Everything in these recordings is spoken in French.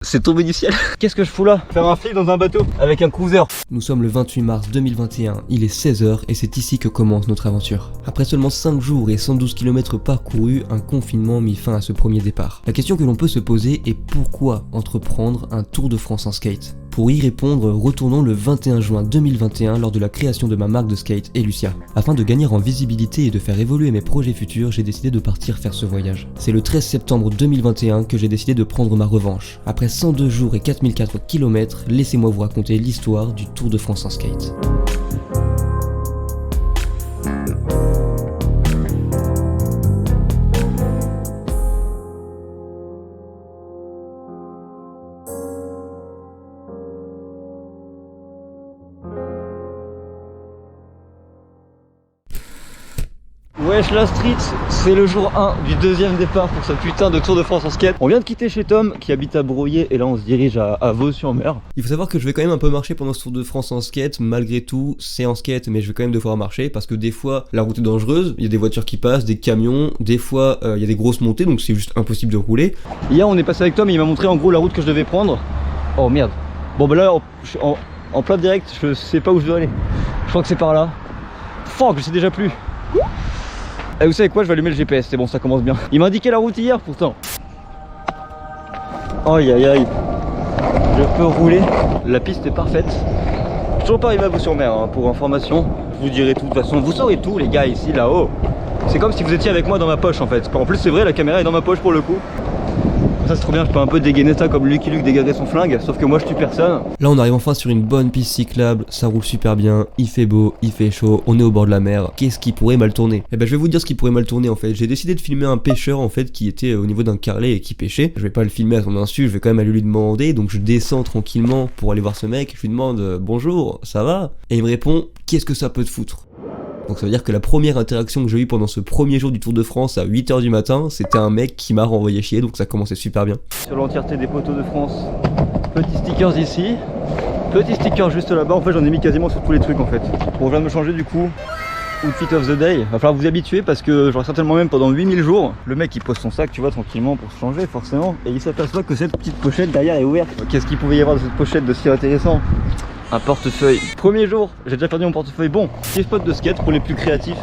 C'est tombé du ciel. Qu'est-ce que je fous là? Faire un flic dans un bateau avec un cruiser. Nous sommes le 28 mars 2021, il est 16h et c'est ici que commence notre aventure. Après seulement 5 jours et 112 km parcourus, un confinement mit fin à ce premier départ. La question que l'on peut se poser est pourquoi entreprendre un Tour de France en skate? Pour y répondre, retournons le 21 juin 2021 lors de la création de ma marque de skate Elucia. Afin de gagner en visibilité et de faire évoluer mes projets futurs, j'ai décidé de partir faire ce voyage. C'est le 13 septembre 2021 que j'ai décidé de prendre ma revanche. Après 102 jours et 4004 km, laissez-moi vous raconter l'histoire du Tour de France en skate. Wesh la street, c'est le jour 1 du deuxième départ pour ce putain de Tour de France en skate. On vient de quitter chez Tom qui habite à Broyer et là on se dirige à Vaux-sur-Mer. Il faut savoir que je vais quand même un peu marcher pendant ce Tour de France en skate, malgré tout, c'est en skate mais je vais quand même devoir marcher parce que des fois la route est dangereuse, il y a des voitures qui passent, des camions, des fois il y a des grosses montées donc c'est juste impossible de rouler. Hier on est passé avec Tom et il m'a montré en gros la route que je devais prendre. Oh merde. Bon bah là en plein direct je sais pas où je dois aller. Je crois que c'est par là. Fuck, je sais déjà plus. Et vous savez quoi, je vais allumer le GPS, c'est bon, ça commence bien. Il m'a indiqué la route hier pourtant. Aïe aïe aïe. Je peux rouler. La piste est parfaite. Je suis toujours pas arrivé à Vaux-sur-Mer hein, pour information. Je vous dirai tout, de toute façon, vous saurez tout les gars ici, là-haut. C'est comme si vous étiez avec moi dans ma poche en fait. En plus c'est vrai, la caméra est dans ma poche pour le coup. Ça c'est trop bien, je peux un peu dégainer ça comme Lucky Luke dégagerait son flingue, sauf que moi je tue personne. Là on arrive enfin sur une bonne piste cyclable, ça roule super bien, il fait beau, il fait chaud, on est au bord de la mer. Qu'est-ce qui pourrait mal tourner? Eh ben je vais vous dire ce qui pourrait mal tourner en fait. J'ai décidé de filmer un pêcheur en fait qui était au niveau d'un carrelet et qui pêchait. Je vais pas le filmer à son insu, je vais quand même aller lui demander, donc je descends tranquillement pour aller voir ce mec. Je lui demande bonjour, ça va? Et il me répond qu'est-ce que ça peut te foutre? Donc ça veut dire que la première interaction que j'ai eue pendant ce premier jour du Tour de France à 8h du matin, c'était un mec qui m'a renvoyé chier, donc ça commençait super bien. Sur l'entièreté des poteaux de France, petits stickers ici, petits stickers juste là-bas, en fait j'en ai mis quasiment sur tous les trucs en fait. Pour je viens de me changer du coup, outfit of the day, va falloir vous y habituer parce que j'aurai certainement même pendant 8000 jours. Le mec il pose son sac tu vois tranquillement pour se changer forcément, et il s'aperçoit que cette petite pochette derrière est ouverte. Qu'est-ce qu'il pouvait y avoir dans cette pochette de si intéressant? Un portefeuille. Premier jour, j'ai déjà perdu mon portefeuille. Bon, petit spot de skate pour les plus créatifs.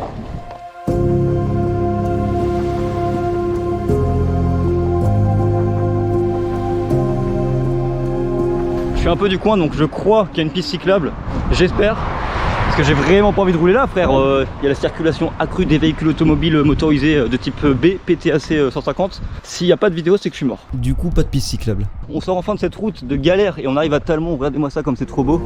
Je suis un peu du coin donc je crois qu'il y a une piste cyclable. J'espère. Parce que j'ai vraiment pas envie de rouler là frère. Il y a la circulation accrue des véhicules automobiles motorisés de type B, PTAC 150. S'il n'y a pas de vidéo c'est que je suis mort. Du coup pas de piste cyclable. On sort enfin de cette route de galère et on arrive à Talmont. Regardez-moi ça comme c'est trop beau.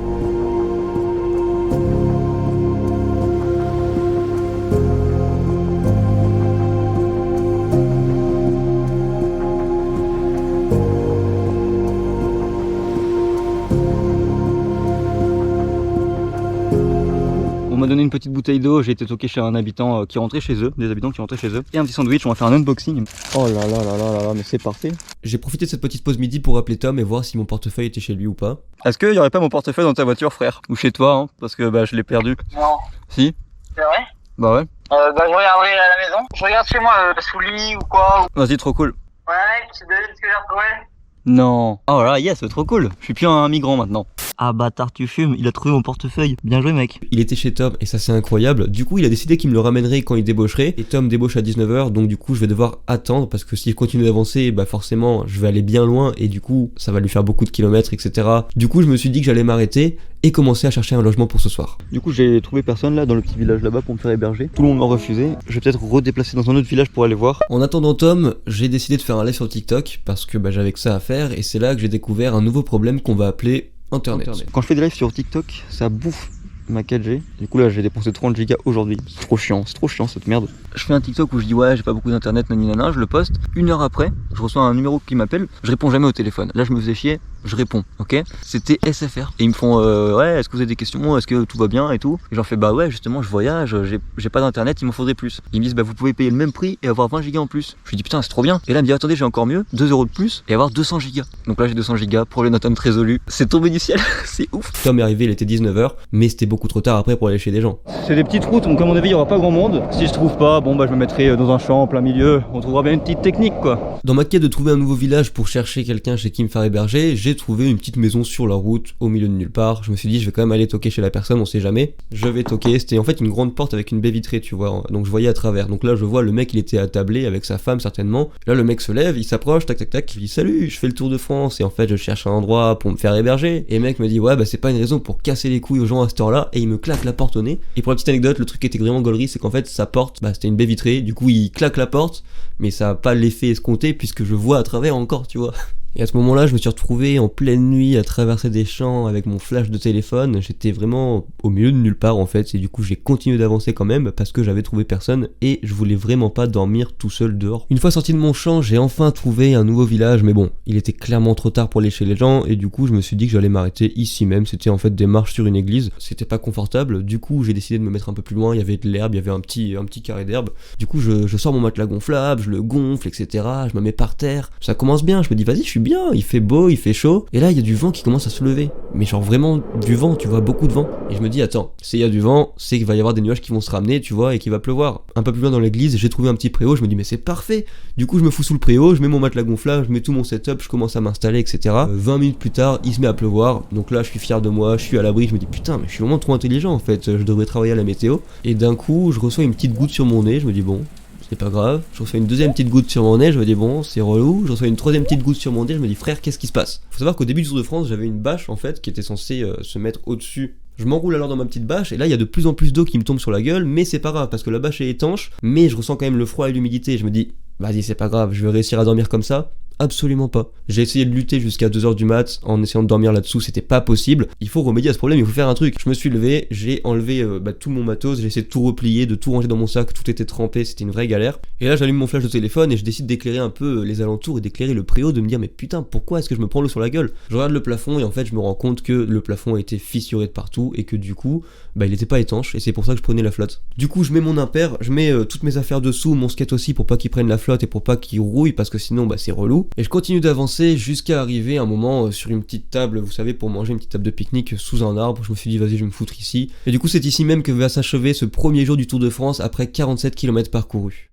On m'a donné une petite bouteille d'eau, j'ai été toqué chez un habitant qui rentrait chez eux, des habitants qui rentraient chez eux. Et un petit sandwich, on va faire un unboxing. Oh là là là là là là, mais c'est parfait. J'ai profité de cette petite pause midi pour appeler Tom et voir si mon portefeuille était chez lui ou pas. Est-ce qu'il y aurait pas mon portefeuille dans ta voiture frère? Ou chez toi hein? Parce que bah je l'ai perdu. Non. Si? C'est vrai? Bah ouais. Bah je regarderai à la maison. Je regarde chez moi sous le lit ou quoi. Vas-y, trop cool. Ouais, tu devines ce que j'ai retrouvé? Non. Oh là yes, trop cool. Je suis plus un migrant maintenant. Ah bâtard, tu fumes, il a trouvé mon portefeuille. Bien joué mec. Il était chez Tom et ça c'est incroyable. Du coup il a décidé qu'il me le ramènerait quand il débaucherait. Et Tom débauche à 19h donc du coup je vais devoir attendre parce que s'il continue d'avancer bah forcément je vais aller bien loin et du coup ça va lui faire beaucoup de kilomètres etc. Du coup je me suis dit que j'allais m'arrêter et commencer à chercher un logement pour ce soir. Du coup j'ai trouvé personne là dans le petit village là-bas pour me faire héberger. Tout le monde m'a refusé. Je vais peut-être redéplacer dans un autre village pour aller voir. En attendant Tom, j'ai décidé de faire un live sur TikTok parce que bah, j'avais que ça à faire et c'est là que j'ai découvert un nouveau problème qu'on va appeler Internet. Quand je fais des lives sur TikTok, ça bouffe ma 4G. Du coup là j'ai dépensé 30 Go aujourd'hui. C'est trop chiant cette merde. Je fais un TikTok où je dis ouais j'ai pas beaucoup d'internet, nanana, je le poste. Une heure après, je reçois un numéro qui m'appelle, je réponds jamais au téléphone. Là je me faisais chier. je réponds, ok? C'était SFR. Et ils me font ouais, est-ce que vous avez des questions? Est-ce que tout va bien et tout? Et j'en fais bah ouais, justement, je voyage, j'ai pas d'internet, il m'en faudrait plus. Ils me disent bah vous pouvez payer le même prix et avoir 20 gigas en plus. Je lui dis putain, c'est trop bien. Et là, il me dit attendez, j'ai encore mieux, 2 € de plus et avoir 200 gigas. Donc là, j'ai 200 gigas, problème d'Atom très résolu. C'est tombé du ciel, c'est ouf. Tom est arrivé, il était 19h, mais c'était beaucoup trop tard après pour aller chez des gens. C'est des petites routes, donc à mon avis, il y aura pas grand monde. Si je trouve pas, bon bah je me mettrai dans un champ en plein milieu. On trouvera bien une petite technique quoi. Dans ma quête de trouver un nouveau village pour chercher quelqu'un chez qui me faire héberger, j'ai trouvé une petite maison sur la route, au milieu de nulle part. Je me suis dit, je vais quand même aller toquer chez la personne, on sait jamais. Je vais toquer, c'était en fait une grande porte avec une baie vitrée, tu vois, donc je voyais à travers. Donc là, je vois le mec, il était attablé avec sa femme certainement. Là, le mec se lève, il s'approche, tac tac tac, il dit salut, je fais le tour de France et en fait, je cherche un endroit pour me faire héberger. Et le mec me dit, ouais, bah c'est pas une raison pour casser les couilles aux gens à cette heure-là, et il me claque la porte au nez. Et pour la petite anecdote, le truc qui était vraiment gaulerie, c'est qu'en fait, sa porte, bah c'était une baie vitrée, du coup, il claque la porte, mais ça a pas l'effet escompté puisque je vois à travers encore, tu vois. Et à ce moment-là, je me suis retrouvé en pleine nuit à traverser des champs avec mon flash de téléphone. J'étais vraiment au milieu de nulle part en fait. Et du coup, j'ai continué d'avancer quand même parce que j'avais trouvé personne et je voulais vraiment pas dormir tout seul dehors. Une fois sorti de mon champ, j'ai enfin trouvé un nouveau village. Mais bon, il était clairement trop tard pour aller chez les gens. Et du coup, je me suis dit que j'allais m'arrêter ici même. C'était en fait des marches sur une église. C'était pas confortable. Du coup, j'ai décidé de me mettre un peu plus loin. Il y avait de l'herbe, il y avait un petit carré d'herbe. Du coup, je sors mon matelas gonflable, je le gonfle, etc. Je me mets par terre. Ça commence bien. Je me dis, vas-y, je suis bien, il fait beau, il fait chaud, et là il y a du vent qui commence à se lever, mais genre vraiment du vent, tu vois, beaucoup de vent, et je me dis attends, s'il y a du vent, c'est qu'il va y avoir des nuages qui vont se ramener, tu vois, et qu'il va pleuvoir. Un peu plus loin dans l'église, j'ai trouvé un petit préau, je me dis mais c'est parfait, du coup je me fous sous le préau, je mets mon matelas gonflable, je mets tout mon setup, je commence à m'installer, etc. 20 minutes plus tard, il se met à pleuvoir, donc là je suis fier de moi, je suis à l'abri, je me dis putain mais je suis vraiment trop intelligent en fait, je devrais travailler à la météo, et d'un coup je reçois une petite goutte sur mon nez, je me dis bon, c'est pas grave, je reçois une deuxième petite goutte sur mon nez, je me dis bon, c'est relou, je reçois une troisième petite goutte sur mon nez, je me dis frère, qu'est-ce qui se passe? Faut savoir qu'au début du Tour de France, j'avais une bâche en fait qui était censée se mettre au-dessus. Je m'enroule alors dans ma petite bâche et là il y a de plus en plus d'eau qui me tombe sur la gueule, mais c'est pas grave parce que la bâche est étanche, mais je ressens quand même le froid et l'humidité, je me dis vas-y c'est pas grave, je vais réussir à dormir comme ça. Absolument pas. J'ai essayé de lutter jusqu'à 2h du mat en essayant de dormir là-dessous, c'était pas possible. Il faut remédier à ce problème, il faut faire un truc. Je me suis levé, j'ai enlevé tout mon matos, j'ai essayé de tout replier, de tout ranger dans mon sac, tout était trempé, c'était une vraie galère. Et là j'allume mon flash de téléphone et je décide d'éclairer un peu les alentours et d'éclairer le préau, de me dire mais putain pourquoi est-ce que je me prends l'eau sur la gueule? Je regarde le plafond et en fait je me rends compte que le plafond était fissuré de partout et que du coup il était pas étanche et c'est pour ça que je prenais la flotte. Du coup je mets mon impair, je mets toutes mes affaires dessous, mon skate aussi pour pas qu'il prenne la flotte et pour pas qu'il rouille parce que sinon c'est relou. Et je continue d'avancer jusqu'à arriver à un moment sur une petite table, vous savez, pour manger, une petite table de pique-nique sous un arbre. Je me suis dit vas-y je vais me foutre ici. Et du coup c'est ici même que va s'achever ce premier jour du Tour de France après 47 km parcourus.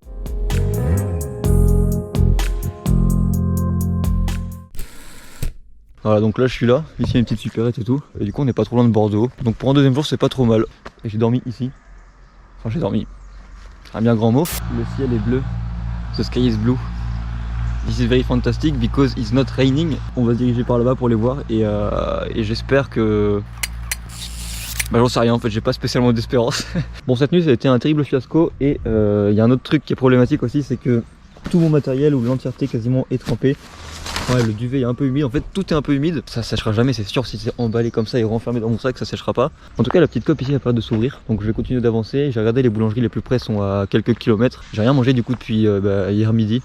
Voilà, donc là je suis là, ici il y a une petite supérette et tout, et du coup on n'est pas trop loin de Bordeaux. Donc pour un deuxième jour c'est pas trop mal. Et j'ai dormi ici. Enfin j'ai dormi. C'est un bien grand mot. Le ciel est bleu. The sky is blue. This is very fantastic because it's not raining. On va se diriger par là-bas pour les voir et j'espère que... j'en sais rien en fait, j'ai pas spécialement d'espérance. Bon cette nuit ça a été un terrible fiasco et il y a un autre truc qui est problématique aussi, c'est que tout mon matériel ou l'entièreté quasiment est trempé. Ouais, le duvet est un peu humide, en fait tout est un peu humide, ça séchera jamais c'est sûr, si c'est emballé comme ça et renfermé dans mon sac ça séchera pas. En tout cas la petite cope ici a pas de s'ouvrir, donc je vais continuer d'avancer. J'ai regardé, les boulangeries les plus près sont à quelques kilomètres. J'ai rien mangé du coup depuis hier midi.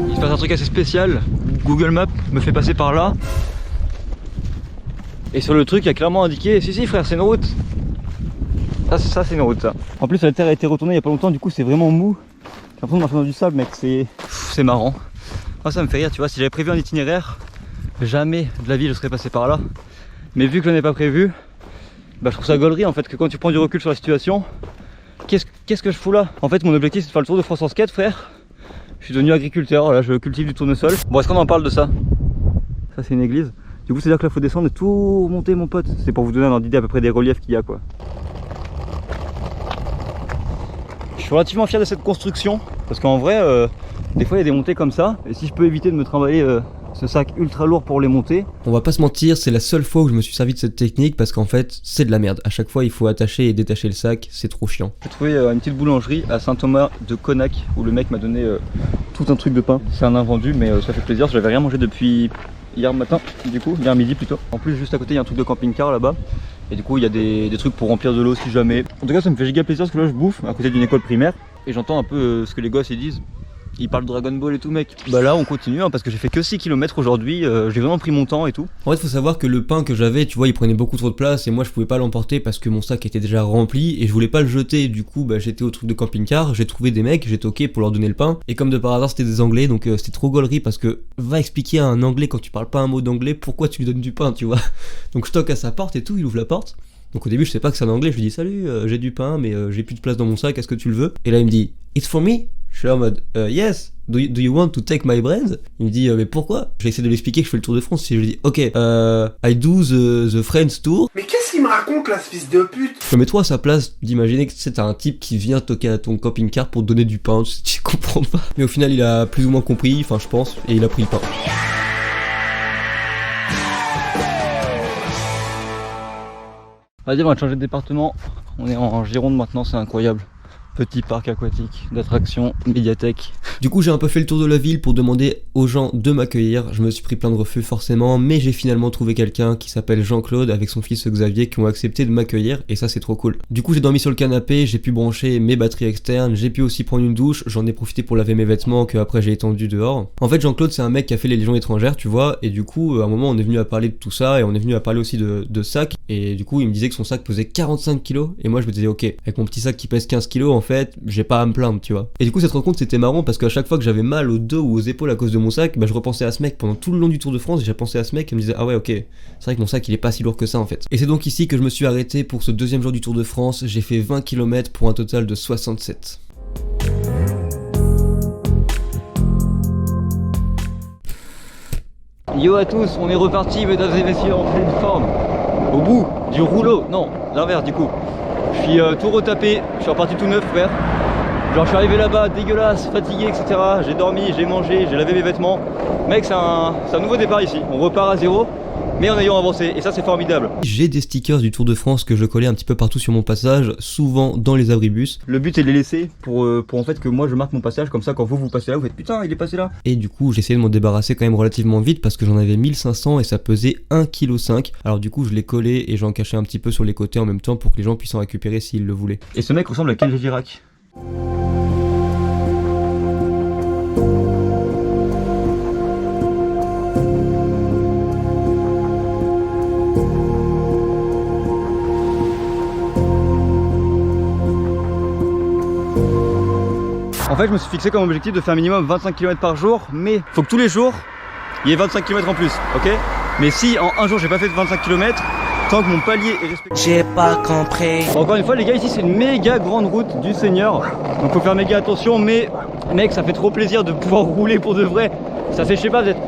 Il se passe un truc assez spécial, Google Maps me fait passer par là. Et sur le truc il y a clairement indiqué, si frère c'est une route. Ça c'est une route ça. En plus la terre a été retournée il y a pas longtemps, du coup c'est vraiment mou. J'ai l'impression de marcher dans du sable mec, c'est marrant. Moi ça me fait rire, tu vois, si j'avais prévu un itinéraire, jamais de la vie je serais passé par là. Mais vu que je n'ai pas prévu, je trouve ça gaulerie en fait, que quand tu prends du recul sur la situation, qu'est-ce que je fous là? En fait mon objectif c'est de faire le Tour de France en skate frère. Je suis devenu agriculteur, là je cultive du tournesol. Bon est-ce qu'on en parle de ça? Ça c'est une église. Du coup c'est là que là faut descendre et tout remonter mon pote. C'est pour vous donner un ordre d'idée à peu près des reliefs qu'il y a quoi. Je suis relativement fier de cette construction parce qu'en vrai des fois il y a des montées comme ça et si je peux éviter de me trimballer ce sac ultra lourd pour les monter. On va pas se mentir, c'est la seule fois où je me suis servi de cette technique parce qu'en fait c'est de la merde. À chaque fois il faut attacher et détacher le sac, c'est trop chiant. J'ai trouvé une petite boulangerie à Saint-Thomas de Connac où le mec m'a donné tout un truc de pain. C'est un invendu mais ça fait plaisir, j'avais rien mangé depuis hier matin, du coup, hier midi plutôt. En plus juste à côté il y a un truc de camping-car là-bas. Et du coup il y a des trucs pour remplir de l'eau si jamais. En tout cas ça me fait giga plaisir parce que là je bouffe à côté d'une école primaire et j'entends un peu ce que les gosses ils disent. Ils parlent de Dragon Ball et tout mec. Bah là on continue hein, parce que j'ai fait que 6 km aujourd'hui, j'ai vraiment pris mon temps et tout. En fait faut savoir que le pain que j'avais, tu vois, il prenait beaucoup trop de place et moi je pouvais pas l'emporter parce que mon sac était déjà rempli et je voulais pas le jeter. Du coup bah j'étais au truc de camping-car, j'ai trouvé des mecs, j'ai toqué pour leur donner le pain et comme de par hasard c'était des anglais donc c'était trop gaulerie parce que va expliquer à un anglais quand tu parles pas un mot d'anglais pourquoi tu lui donnes du pain, tu vois. Donc je toque à sa porte et tout, il ouvre la porte. Donc au début je sais pas que c'est un anglais, je lui dis salut, j'ai du pain mais j'ai plus de place dans mon sac, est-ce que tu le veux? Et là il me dit it's for me. Je suis là en mode yes, do you want to take my bread? Il me dit mais pourquoi? J'ai essayé de lui expliquer que je fais le tour de France et je lui dis ok, I do the Friends tour. Mais qu'est-ce qu'il me raconte là, ce fils de pute? Je mets toi à sa place d'imaginer que c'est un type qui vient toquer à ton camping-car pour te donner du pain, tu comprends pas. Mais au final il a plus ou moins compris, enfin je pense, et il a pris le pain. Vas-y on va changer de département, on est en Gironde maintenant, c'est incroyable. Petit parc aquatique, d'attractions, médiathèque. Du coup j'ai un peu fait le tour de la ville pour demander aux gens de m'accueillir. Je me suis pris plein de refus forcément, mais j'ai finalement trouvé quelqu'un qui s'appelle Jean-Claude avec son fils Xavier qui ont accepté de m'accueillir et ça c'est trop cool. Du coup j'ai dormi sur le canapé, j'ai pu brancher mes batteries externes, j'ai pu aussi prendre une douche, j'en ai profité pour laver mes vêtements que après j'ai étendu dehors. En fait Jean-Claude c'est un mec qui a fait les légions étrangères tu vois, et du coup à un moment on est venu à parler de tout ça et on est venu à parler aussi de sac et du coup il me disait que son sac pesait 45 kg et moi je me disais ok, avec mon petit sac qui pèse 15 kg en fait j'ai pas à me plaindre tu vois. Et du coup cette rencontre c'était marrant parce qu'à chaque fois que j'avais mal au dos ou aux épaules à cause de mon sac, bah je repensais à ce mec pendant tout le long du Tour de France, j'ai pensé à ce mec et me disais ah ouais ok, c'est vrai que mon sac il est pas si lourd que ça en fait. Et c'est donc ici que je me suis arrêté pour ce deuxième jour du Tour de France, j'ai fait 20 km pour un total de 67. Yo à tous, on est reparti mesdames et messieurs en pleine forme. Au bout du rouleau, non l'inverse du coup. Je suis tout retapé, je suis reparti tout neuf frère. Genre je suis arrivé là-bas dégueulasse, fatigué etc. J'ai dormi, j'ai mangé, j'ai lavé mes vêtements. Mec c'est un nouveau départ ici, on repart à zéro. Mais en ayant avancé, et ça c'est formidable. J'ai des stickers du Tour de France que je collais un petit peu partout sur mon passage, souvent dans les abribus. Le but c'est de les laisser pour en fait que moi je marque mon passage, comme ça quand vous passez là, vous faites putain il est passé là. Et du coup j'ai essayé de m'en débarrasser quand même relativement vite parce que j'en avais 1500 et ça pesait 1,5 kg. Alors du coup je l'ai collé et j'en cachais un petit peu sur les côtés en même temps pour que les gens puissent en récupérer s'ils le voulaient. Et ce mec ressemble à Kenji Girac. En fait je me suis fixé comme objectif de faire un minimum 25 km par jour, mais faut que tous les jours il y ait 25 km en plus, ok? Mais si en un jour j'ai pas fait 25 km, tant que mon palier est respecté. J'ai pas compris. Bon, encore une fois les gars, ici c'est une méga grande route du Seigneur, donc faut faire méga attention, mais mec ça fait trop plaisir de pouvoir rouler pour de vrai. Ça fait je sais pas peut-être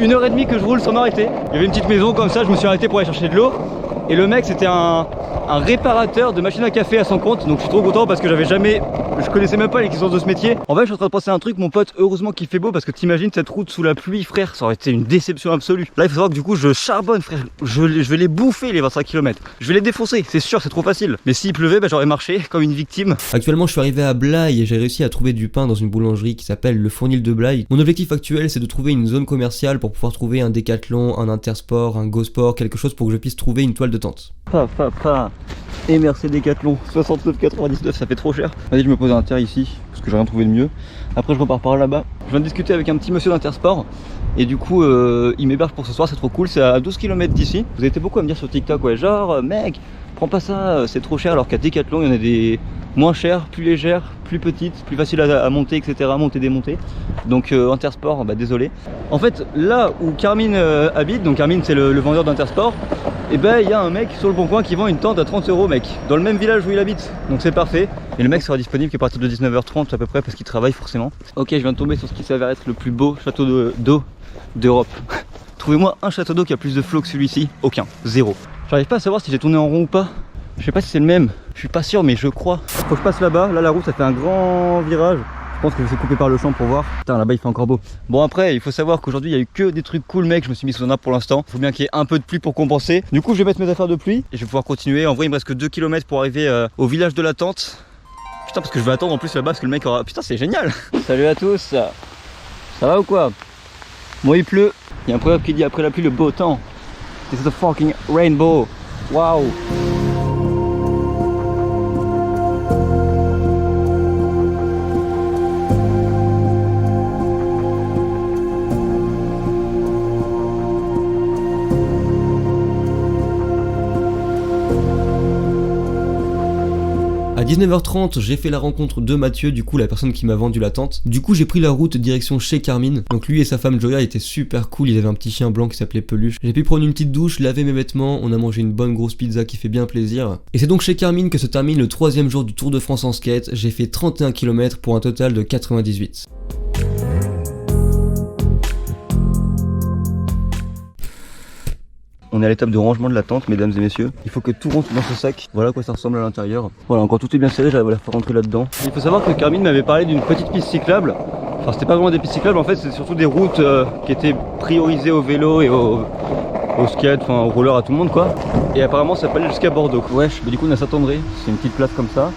1h30 que je roule sans m'arrêter. Il y avait une petite maison comme ça, je me suis arrêté pour aller chercher de l'eau. Et le mec c'était un réparateur de machines à café à son compte, donc je suis trop content parce que je connaissais même pas l'existence de ce métier. En fait je suis en train de penser à un truc mon pote, heureusement qu'il fait beau parce que t'imagines cette route sous la pluie frère, ça aurait été une déception absolue. Là il faut savoir que du coup je charbonne frère, je vais les bouffer les 25 km, je vais les défoncer, c'est sûr c'est trop facile. Mais s'il pleuvait bah, j'aurais marché comme une victime. Actuellement je suis arrivé à Blaye et j'ai réussi à trouver du pain dans une boulangerie qui s'appelle le Fournil de Blaye. Mon objectif actuel c'est de trouver une zone commerciale pour pouvoir trouver un Décathlon, un Intersport, un GoSport, quelque chose pour que je puisse trouver une toile de tente. Et merci Décathlon, 69,99 ça fait trop cher. Vas-y je me pose à l'intérieur ici parce que j'ai rien trouvé de mieux. Après je repars par là-bas. Je viens de discuter avec un petit monsieur d'Intersport et du coup il m'héberge pour ce soir, c'est trop cool, c'est à 12 km d'ici. Vous avez été beaucoup à me dire sur TikTok ouais genre mec prends pas ça, c'est trop cher, alors qu'à Décathlon il y en a des moins chères, plus légères, plus petites, plus faciles à monter etc, monter démonter. Donc Intersport bah désolé. En fait là où Carmine habite, donc Carmine c'est le vendeur d'Intersport, et ben il y a un mec sur le bon coin qui vend une tente à 30 € mec, dans le même village où il habite, donc c'est parfait. Et le mec sera disponible qu'à partir de 19h30 à peu près parce qu'il travaille forcément. Ok je viens de tomber sur ce qui s'avère être le plus beau château d'eau d'Europe. Trouvez-moi un château d'eau qui a plus de flots que celui-ci, aucun, zéro. J'arrive pas à savoir si j'ai tourné en rond ou pas, je sais pas si c'est le même, je suis pas sûr mais je crois. Faut que je passe là-bas, là la route ça fait un grand virage. Je pense que je vais couper par le champ pour voir. Putain là-bas il fait encore beau. Bon après il faut savoir qu'aujourd'hui il y a eu que des trucs cool mec. Je me suis mis sous un arbre pour l'instant. Il faut bien qu'il y ait un peu de pluie pour compenser. Du coup je vais mettre mes affaires de pluie et je vais pouvoir continuer. En vrai il me reste que 2 km pour arriver au village de la tente. Putain parce que je vais attendre en plus là-bas parce que le mec aura... Putain c'est génial. Salut à tous. Ça va ou quoi? Moi il pleut. Il y a un proverbe qui dit après la pluie le beau temps. This is a fucking rainbow. Waouh. À 19h30, j'ai fait la rencontre de Mathieu, du coup la personne qui m'a vendu la tente. Du coup j'ai pris la route direction chez Carmine. Donc lui et sa femme Joya étaient super cool, ils avaient un petit chien blanc qui s'appelait Peluche. J'ai pu prendre une petite douche, laver mes vêtements, on a mangé une bonne grosse pizza qui fait bien plaisir. Et c'est donc chez Carmine que se termine le 3e jour du Tour de France en skate. J'ai fait 31 km pour un total de 98. On est à l'étape de rangement de la tente, mesdames et messieurs. Il faut que tout rentre dans ce sac. Voilà à quoi ça ressemble à l'intérieur. Voilà, quand tout est bien serré, j'allais la faire rentrer là-dedans. Il faut savoir que Carmine m'avait parlé d'une petite piste cyclable. Enfin, c'était pas vraiment des pistes cyclables, en fait, c'est surtout des routes qui étaient priorisées au vélo et au skate, enfin au roller, à tout le monde quoi. Et apparemment, ça peut aller jusqu'à Bordeaux. Wesh, mais du coup, on a Saint-André. C'est une petite place comme ça.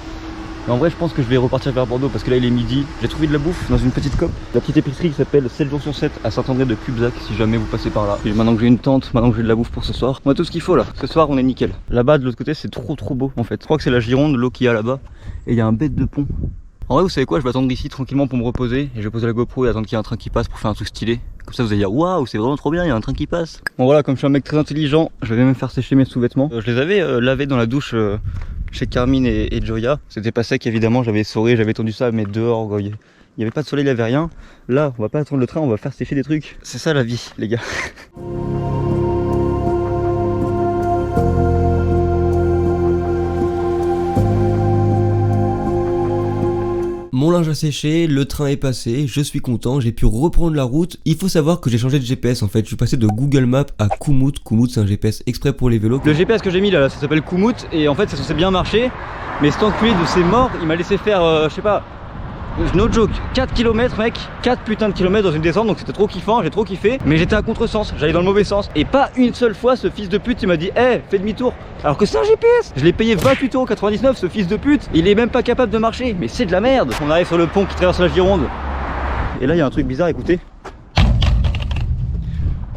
Mais en vrai, je pense que je vais repartir vers Bordeaux parce que là il est midi. J'ai trouvé de la bouffe dans une petite coop. La petite épicerie qui s'appelle 7 jours sur 7 à Saint-André de Cubzac si jamais vous passez par là. Et maintenant que j'ai une tente, maintenant que j'ai de la bouffe pour ce soir, on a tout ce qu'il faut là. Ce soir on est nickel. Là-bas de l'autre côté c'est trop beau en fait. Je crois que c'est la Gironde, l'eau qu'il y a là-bas. Et il y a un bête de pont. En vrai vous savez quoi, je vais attendre ici tranquillement pour me reposer. Et je vais poser la GoPro et attendre qu'il y ait un train qui passe pour faire un truc stylé. Comme ça vous allez dire waouh c'est vraiment trop bien, il y a un train qui passe. Bon voilà, comme je suis un mec très intelligent, je vais même faire sécher mes sous-vêtements. Je les avais lavés dans la douche chez Carmine et Joya. C'était pas sec évidemment, j'avais essoré, j'avais tendu ça mais dehors il n'y avait pas de soleil, il n'y avait rien. Là on va pas attendre le train, on va faire sécher des trucs. C'est ça la vie les gars. Mon linge a séché, le train est passé, je suis content, j'ai pu reprendre la route. Il faut savoir que j'ai changé de GPS en fait, je suis passé de Google Maps à Komoot. Komoot c'est un GPS exprès pour les vélos. Le GPS que j'ai mis là, ça s'appelle Komoot et en fait ça censé bien marcher. Mais cet enculé de ses morts, il m'a laissé faire, je sais pas, no joke, 4 km mec, 4 putains de kilomètres dans une descente, donc c'était trop kiffant, j'ai trop kiffé. Mais j'étais à contresens, j'allais dans le mauvais sens. Et pas une seule fois ce fils de pute il m'a dit hey, fais demi-tour. Alors que c'est un GPS. Je l'ai payé 28,99 € ce fils de pute. Il est même pas capable de marcher, mais c'est de la merde. On arrive sur le pont qui traverse la Gironde. Et là il y a un truc bizarre, écoutez.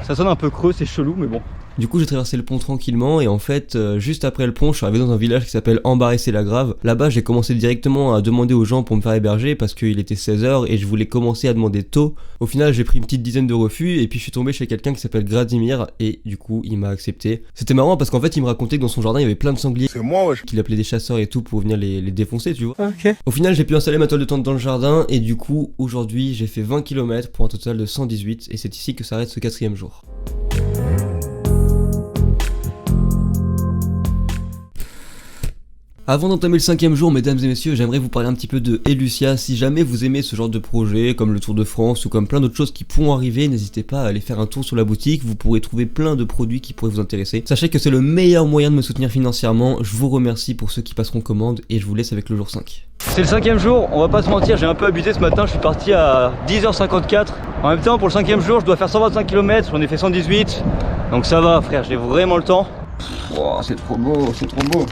Ça sonne un peu creux, c'est chelou mais bon. Du coup j'ai traversé le pont tranquillement et en fait juste après le pont je suis arrivé dans un village qui s'appelle Ambarès-et-la-Grave. Là-bas j'ai commencé directement à demander aux gens pour me faire héberger parce qu'il était 16 h et je voulais commencer à demander tôt. Au final j'ai pris une petite dizaine de refus et puis je suis tombé chez quelqu'un qui s'appelle Gradimir et du coup il m'a accepté. C'était marrant parce qu'en fait il me racontait que dans son jardin il y avait plein de sangliers. C'est moi wesh. Qu'il appelait des chasseurs et tout pour venir les défoncer tu vois. Ok. Au final j'ai pu installer ma toile de tente dans le jardin et du coup aujourd'hui j'ai fait 20 km pour un total de 118 et c'est ici que s'arrête ce 4e jour. Avant d'entamer le 5e jour, mesdames et messieurs, j'aimerais vous parler un petit peu de Elucia. Si jamais vous aimez ce genre de projet, comme le Tour de France ou comme plein d'autres choses qui pourront arriver, n'hésitez pas à aller faire un tour sur la boutique, vous pourrez trouver plein de produits qui pourraient vous intéresser. Sachez que c'est le meilleur moyen de me soutenir financièrement, je vous remercie pour ceux qui passeront commande et je vous laisse avec le jour 5. C'est le 5e jour, on va pas se mentir, j'ai un peu abusé ce matin, je suis parti à 10h54. En même temps, pour le 5e jour, je dois faire 125 km, j'en ai fait 118. Donc ça va frère, j'ai vraiment le temps. Oh, c'est trop beau, c'est trop beau.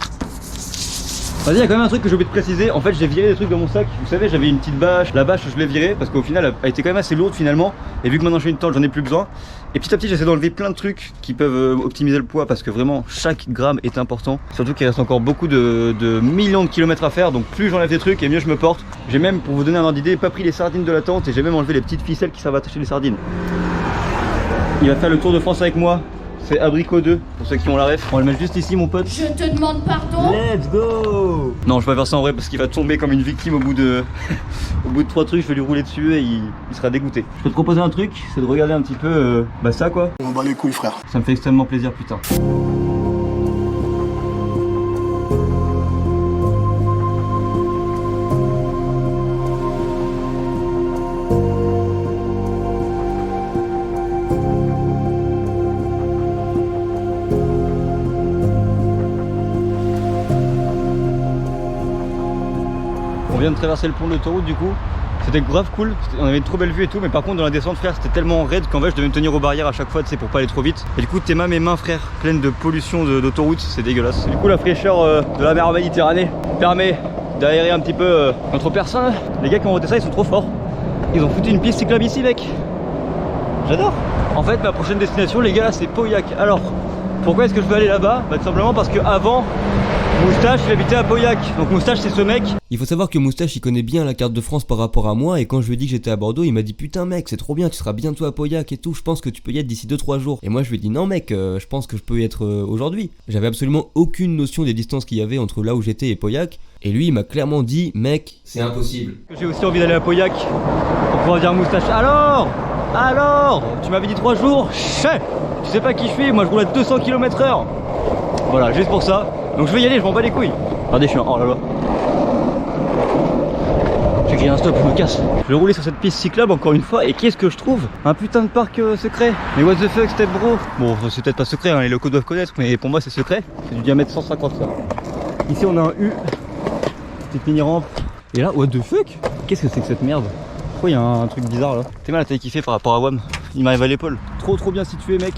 Vas-y, il y a quand même un truc que j'ai oublié de préciser. En fait, j'ai viré des trucs dans mon sac. Vous savez, j'avais une petite bâche. La bâche, je l'ai virée parce qu'au final, elle était quand même assez lourde finalement. Et vu que maintenant j'ai une tente, j'en ai plus besoin. Et petit à petit, j'essaie d'enlever plein de trucs qui peuvent optimiser le poids parce que vraiment, chaque gramme est important. Surtout qu'il reste encore beaucoup de millions de kilomètres à faire. Donc, plus j'enlève des trucs et mieux je me porte. J'ai même, pour vous donner un ordre d'idée, pas pris les sardines de la tente et j'ai même enlevé les petites ficelles qui servent à attacher les sardines. Il va faire le Tour de France avec moi. C'est Abricot 2, pour ceux qui ont la ref. On va le mettre juste ici mon pote. Je te demande pardon. Let's go. Non, je vais pas faire ça en vrai parce qu'il va tomber comme une victime au bout de au bout de 3 trucs, je vais lui rouler dessus et il sera dégoûté. Je peux te proposer un truc, c'est de regarder un petit peu bah ça quoi. On bat les couilles frère. Ça me fait extrêmement plaisir putain. On vient de traverser le pont de l'autoroute du coup, c'était grave cool, on avait une trop belle vue et tout, mais par contre dans la descente frère c'était tellement raide qu'en fait je devais me tenir aux barrières à chaque fois tu sais pour pas aller trop vite. Et du coup t'es mes mains frère, pleines de pollution d'autoroute, c'est dégueulasse. Du coup la fraîcheur de la mer Méditerranée permet d'aérer un petit peu notre personne. Les gars qui ont voté ça ils sont trop forts, ils ont foutu une piste cyclable ici mec, j'adore. En fait ma prochaine destination les gars c'est Pauillac. Alors pourquoi est-ce que je veux aller là-bas? Bah tout simplement parce que avant Moustache, il habitait à Pauillac. Donc Moustache, c'est ce mec. Il faut savoir que Moustache il connaît bien la carte de France par rapport à moi, et quand je lui ai dit que j'étais à Bordeaux, il m'a dit putain mec c'est trop bien, tu seras bientôt à Pauillac et tout, je pense que tu peux y être d'ici 2-3 jours. Et moi je lui ai dit non mec, je pense que je peux y être aujourd'hui. J'avais absolument aucune notion des distances qu'il y avait entre là où j'étais et Pauillac, et lui il m'a clairement dit mec c'est impossible. J'ai aussi envie d'aller à Pauillac pour pouvoir dire à Moustache alors tu m'avais dit 3 jours, chais, tu sais pas qui je suis, moi je roule à 200 km/h. Voilà, juste pour ça. Donc je vais y aller, je m'en bats les couilles. Regardez, je suis un oh là là. J'ai crié un stop, je me casse. Je vais rouler sur cette piste cyclable encore une fois, et qu'est-ce que je trouve? Un putain de parc secret. Mais what the fuck, step bro. Bon, c'est peut-être pas secret, hein, les locaux doivent connaître, mais pour moi c'est secret. C'est du diamètre 150 ça. Ici on a un U, petite mini rampe. Et là, what the fuck? Qu'est-ce que c'est que cette merde? Pourquoi il y a un truc bizarre là? T'es mal à taille kiffé par rapport à WAM. Il m'arrive à l'épaule. Trop bien situé mec.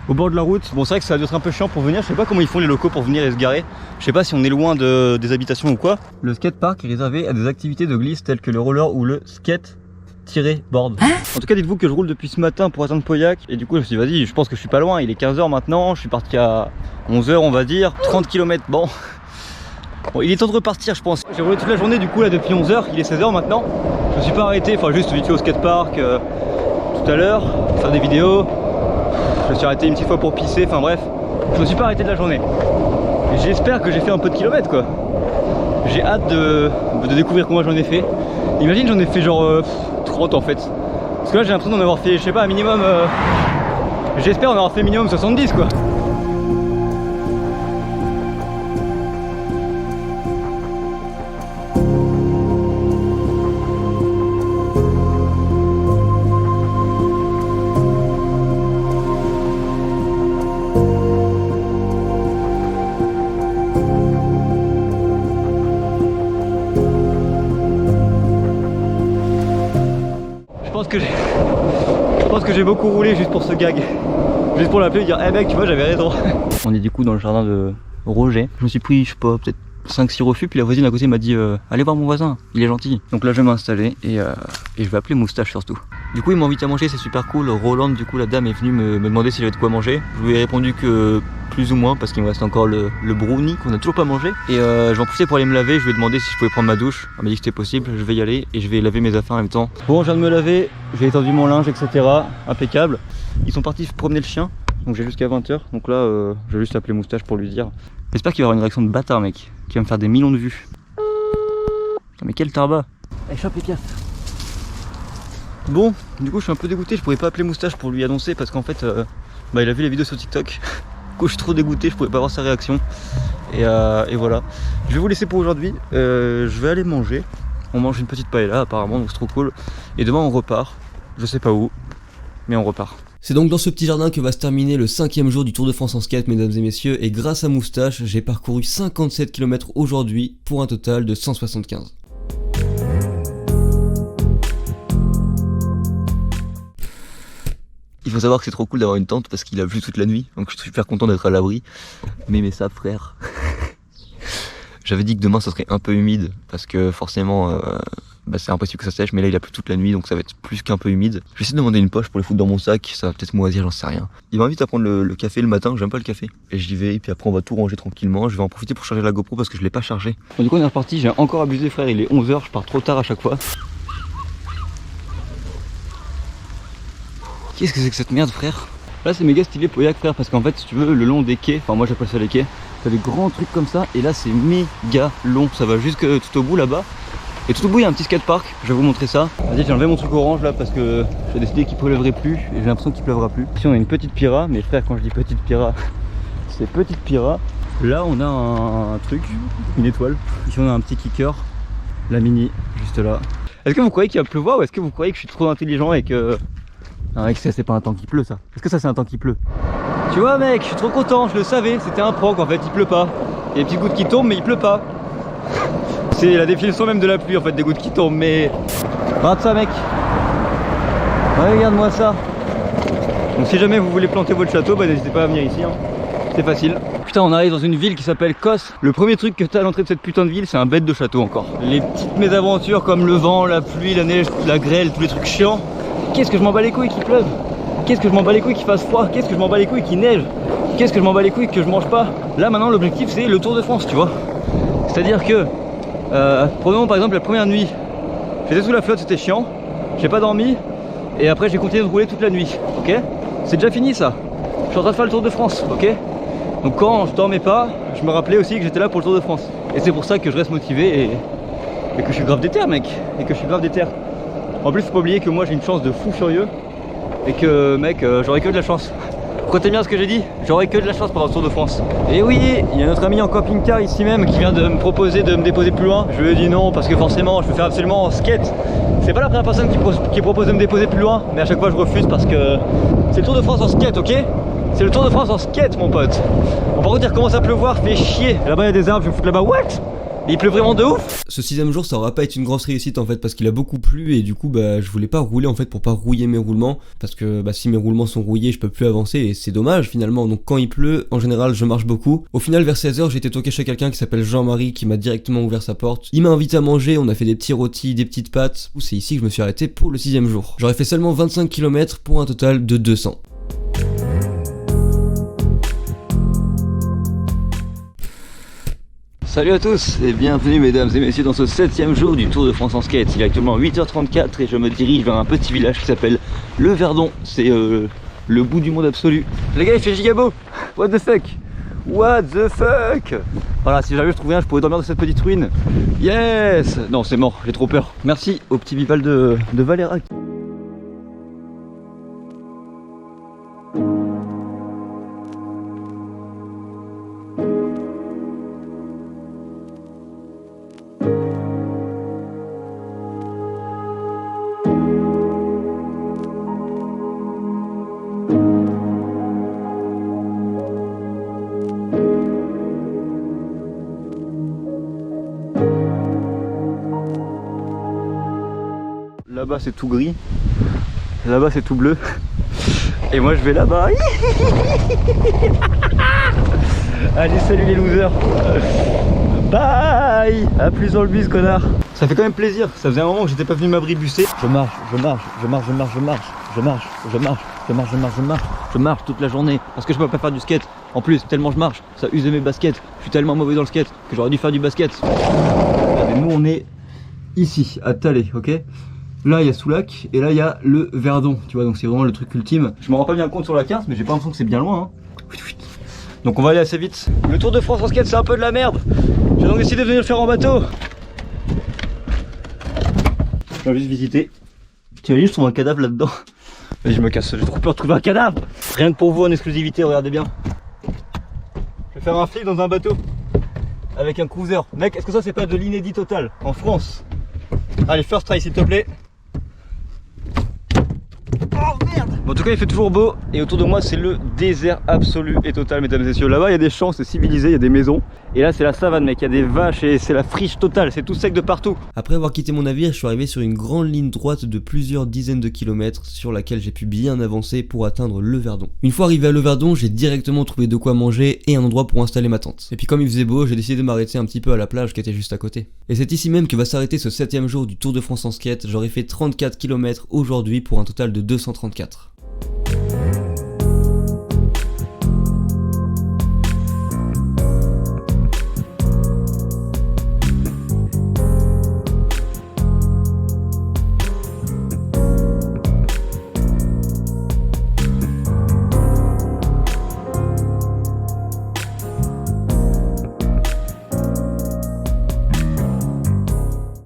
Au bord de la route. Bon c'est vrai que ça doit être un peu chiant pour venir. Je sais pas comment ils font les locaux pour venir et se garer. Je sais pas si on est loin des habitations ou quoi. Le skatepark est réservé à des activités de glisse telles que le roller ou le skate-board. En tout cas dites-vous que je roule depuis ce matin pour atteindre Pauillac. Et du coup je me suis dit vas-y, je pense que je suis pas loin. Il est 15h maintenant. Je suis parti à 11h on va dire. 30 km bon. Bon, il est temps de repartir je pense. J'ai roulé toute la journée du coup là depuis 11h. Il est 16h maintenant. Je me suis pas arrêté. Enfin juste vite fait au skatepark tout à l'heure. Faire des vidéos. Je me suis arrêté une petite fois pour pisser, enfin bref, je me suis pas arrêté de la journée. J'espère que j'ai fait un peu de kilomètres quoi. J'ai hâte de découvrir comment j'en ai fait. Imagine j'en ai fait genre 30 en fait. Parce que là j'ai l'impression d'en avoir fait, je sais pas, un minimum... J'espère en avoir fait minimum 70 quoi. Je pense que j'ai beaucoup roulé juste pour ce gag. Juste pour l'appeler et dire, eh mec, tu vois, j'avais raison. On est du coup dans le jardin de Roger. Je me suis pris, je sais pas, peut-être 5-6 refus. Puis la voisine à côté m'a dit, allez voir mon voisin, il est gentil. Donc là, je vais m'installer et je vais appeler Moustache surtout. Du coup, il m'a invité à manger, c'est super cool. Roland, du coup, la dame est venue me demander si j'avais de quoi manger. Je lui ai répondu que plus ou moins, parce qu'il me reste encore le brownie qu'on a toujours pas mangé. Et je vais en profiter pour aller me laver. Je lui ai demandé si je pouvais prendre ma douche. Elle m'a dit que c'était possible. Je vais y aller et je vais laver mes affaires en même temps. Bon, je viens de me laver, j'ai étendu mon linge, etc. Impeccable. Ils sont partis promener le chien. Donc j'ai jusqu'à 20h. Donc là, je vais juste appeler Moustache pour lui dire. J'espère qu'il va avoir une réaction de bâtard, mec. Qui va me faire des millions de vues. Putain, mais quel tarbat. Allez, chope les piastres. Bon, du coup je suis un peu dégoûté, je pourrais pas appeler Moustache pour lui annoncer parce qu'en fait il a vu les vidéos sur TikTok. Du coup je suis trop dégoûté, je pourrais pas avoir sa réaction. Et voilà. Je vais vous laisser pour aujourd'hui. Je vais aller manger. On mange une petite paella apparemment, donc c'est trop cool. Et demain on repart. Je sais pas où, mais on repart. C'est donc dans ce petit jardin que va se terminer le 5e jour du Tour de France en skate, mesdames et messieurs, et grâce à Moustache, j'ai parcouru 57 km aujourd'hui pour un total de 175. Il faut savoir que c'est trop cool d'avoir une tente parce qu'il a plu toute la nuit, donc je suis super content d'être à l'abri. Mais ça frère, j'avais dit que demain ça serait un peu humide parce que forcément c'est impossible que ça sèche, mais là il a plu toute la nuit donc ça va être plus qu'un peu humide. Je vais essayer de demander une poche pour les foutre dans mon sac, ça va peut-être moisir, j'en sais rien. Il m'invite à prendre le café le matin, j'aime pas le café. Et j'y vais, et puis après on va tout ranger tranquillement. Je vais en profiter pour charger la GoPro parce que je l'ai pas chargée. Bon, du coup on est reparti, j'ai encore abusé frère, il est 11h, je pars trop tard à chaque fois. Qu'est-ce que c'est que cette merde frère? Là c'est méga stylé Pauillac frère parce qu'en fait si tu veux le long des quais, enfin moi j'appelle ça les quais, t'as des grands trucs comme ça et là c'est méga long, ça va jusque tout au bout là-bas. Et tout au bout il y a un petit skatepark, je vais vous montrer ça. Vas-y j'ai enlevé mon truc orange là parce que j'ai décidé qu'il pleuvrait plus et j'ai l'impression qu'il pleuvra plus. Ici on a une petite Pira, mais frère quand je dis petite Pira, c'est petite Pira. Là on a un truc, une étoile. Ici on a un petit kicker, la mini juste là. Est-ce que vous croyez qu'il va pleuvoir ou est-ce que vous croyez que je suis trop intelligent et que... Non mec, c'est pas un temps qui pleut ça. Est-ce que ça c'est un temps qui pleut? Tu vois mec, je suis trop content, je le savais, c'était un prank en fait, il pleut pas. Il y a des petites gouttes qui tombent mais il pleut pas. C'est la définition même de la pluie en fait, des gouttes qui tombent mais... Regarde ça mec. Ouais, regarde-moi ça. Donc si jamais vous voulez planter votre château, bah n'hésitez pas à venir ici hein. C'est facile. Putain on arrive dans une ville qui s'appelle Kos. Le premier truc que t'as à l'entrée de cette putain de ville c'est un bête de château encore. Les petites mésaventures comme le vent, la pluie, la neige, la grêle, tous les trucs chiants. Qu'est-ce que je m'en bats les couilles qu'il pleuve? Qu'est-ce que je m'en bats les couilles qu'il fasse froid? Qu'est-ce que je m'en bats les couilles qu'il neige? qu'est-ce que je m'en bats les couilles que je mange pas? Là maintenant l'objectif c'est le Tour de France, tu vois. C'est-à-dire que, prenons par exemple la première nuit, j'étais sous la flotte, c'était chiant, j'ai pas dormi, et après j'ai continué de rouler toute la nuit, ok? C'est déjà fini ça, je suis en train de faire le Tour de France, ok? Donc quand je dormais pas, je me rappelais aussi que j'étais là pour le Tour de France. Et c'est pour ça que je reste motivé et que je suis grave déter mec, et que je suis grave déter. En plus faut pas oublier que moi j'ai une chance de fou furieux, et que mec, j'aurais que de la chance. Écoutez bien ce que j'ai dit, j'aurais que de la chance pendant le Tour de France. Et oui, il y a notre ami en camping-car ici même qui vient de me proposer de me déposer plus loin. Je lui ai dit non parce que forcément je veux faire absolument skate. C'est pas la première personne qui propose de me déposer plus loin, mais à chaque fois je refuse parce que c'est le Tour de France en skate, ok? C'est le Tour de France en skate mon pote. Bon, par contre il recommence à pleuvoir, fait chier. Là-bas il y a des arbres, je vais me foutre là-bas, what? Mais il pleut vraiment de ouf. Ce 6ème jour ça aura pas été une grosse réussite en fait parce qu'il a beaucoup plu et du coup bah je voulais pas rouler en fait pour pas rouiller mes roulements parce que bah si mes roulements sont rouillés je peux plus avancer et c'est dommage finalement. Donc quand il pleut en général je marche beaucoup. Au final vers 16h j'ai été toqué chez quelqu'un qui s'appelle Jean-Marie qui m'a directement ouvert sa porte. Il m'a invité à manger, on a fait des petits rôtis, des petites pâtes. C'est ici que je me suis arrêté pour le 6ème jour. J'aurais fait seulement 25 km pour un total de 200. Salut à tous et bienvenue mesdames et messieurs dans ce 7ème jour du Tour de France en skate. Il est actuellement 8h34 et je me dirige vers un petit village qui s'appelle Le Verdon. C'est le bout du monde absolu. Les gars il fait giga beau. What the fuck? What the fuck? Voilà, si j'arrive à trouver un, je pourrais dormir dans cette petite ruine. Yes. Non c'est mort, j'ai trop peur. Merci au petit Vival de Valérac. Là-bas c'est tout gris, là-bas c'est tout bleu, et moi je vais là-bas. Allez salut les losers, bye, à plus dans le bus connard. Ça fait quand même plaisir, ça faisait un moment que j'étais pas venu m'abribusser. Je marche toute la journée, parce que je peux pas faire du skate. En plus tellement je marche, ça use mes baskets, je suis tellement mauvais dans le skate que j'aurais dû faire du basket. Regardez, nous on est ici, à Thalès, ok? Là il y a Soulac et là il y a le Verdon, tu vois, donc c'est vraiment le truc ultime. Je m'en rends pas bien compte sur la carte mais j'ai pas l'impression que c'est bien loin hein. Donc on va aller assez vite. Le Tour de France en skate c'est un peu de la merde. J'ai donc décidé de venir le faire en bateau. Je vais juste visiter. Tu imagines je trouve un cadavre là-dedans. Vas-y je me casse, j'ai trop peur de trouver un cadavre. Rien que pour vous en exclusivité, regardez bien. Je vais faire un flip dans un bateau avec un cruiser. Mec, est-ce que ça c'est pas de l'inédit total en France? Allez, first try s'il te plaît. Oh merde. Bon, en tout cas il fait toujours beau et autour de moi c'est le désert absolu et total mesdames et messieurs. Là-bas il y a des champs, c'est civilisé, il y a des maisons. Et là c'est la savane mec, il y a des vaches et c'est la friche totale, c'est tout sec de partout. Après avoir quitté mon navire, je suis arrivé sur une grande ligne droite de plusieurs dizaines de kilomètres sur laquelle j'ai pu bien avancer pour atteindre le Verdon. Une fois arrivé à le Verdon, j'ai directement trouvé de quoi manger et un endroit pour installer ma tente. Et puis comme il faisait beau, j'ai décidé de m'arrêter un petit peu à la plage qui était juste à côté. Et c'est ici même que va s'arrêter ce 7ème jour du Tour de France en skate. J'aurai fait 34 km aujourd'hui pour un total de 234.